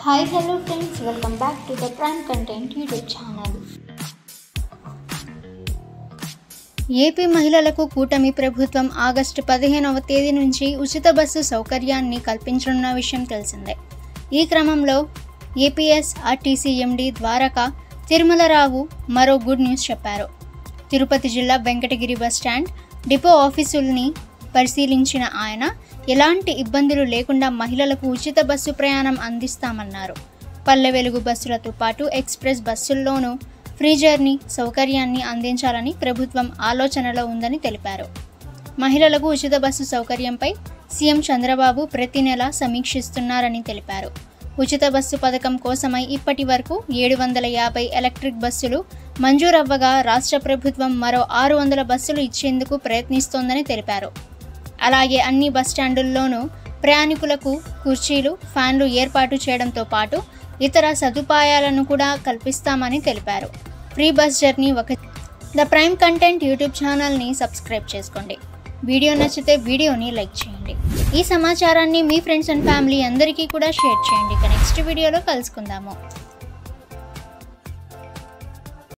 Hi, hello friends, welcome back to the Prime Content YouTube channel. AP మహిళలకు కూటమి ప్రభుత్వం August 15వ తేదీ నుంచి ఉచిత బస్సు సౌకర్యాన్ని కల్పించనున్న విషయం తెలిసిందే. ఈ క్రమంలో ఏపీఎస్ఆర్టీసీ ఎండీ ద్వారకా తిరుమలరావు మరో గుడ్ న్యూస్ చెప్పారు. తిరుపతి జిల్లా వెంకటగిరి బస్ స్టాండ్ డిపో ఆఫీసుల్ని పరిశీలించిన ఆయన ఎలాంటి ఇబ్బందులు లేకుండా మహిళలకు ఉచిత బస్సు ప్రయాణం అందిస్తామన్నారు. పల్లె వెలుగు బస్సులతో పాటు ఎక్స్ప్రెస్ బస్సుల్లోనూ ఫ్రీ జర్నీ సౌకర్యాన్ని అందించాలని ప్రభుత్వం ఆలోచనలో ఉందని తెలిపారు. మహిళలకు ఉచిత బస్సు సౌకర్యంపై సీఎం చంద్రబాబు ప్రతి నెల సమీక్షిస్తున్నారని తెలిపారు. ఉచిత బస్సు పథకం కోసమై ఇప్పటి వరకు 750 ఎలక్ట్రిక్ బస్సులు మంజూరవ్వగా రాష్ట్ర ప్రభుత్వం మరో 600 బస్సులు ఇచ్చేందుకు ప్రయత్నిస్తోందని తెలిపారు. అలాగే అన్ని బస్ స్టాండుల్లోనూ ప్రయాణికులకు కుర్చీలు, ఫ్యాన్లు ఏర్పాటు చేయడంతో పాటు ఇతర సదుపాయాలను కూడా కల్పిస్తామని తెలిపారు. Free bus journey the prime content YouTube ఛానల్ని సబ్స్క్రైబ్ చేసుకోండి. వీడియో నచ్చితే వీడియోని లైక్ చేయండి. ఈ సమాచారాన్ని మీ ఫ్రెండ్స్ అండ్ ఫ్యామిలీ అందరికీ కూడా షేర్ చేయండి. నెక్స్ట్ వీడియోలో కలుసుకుందాము.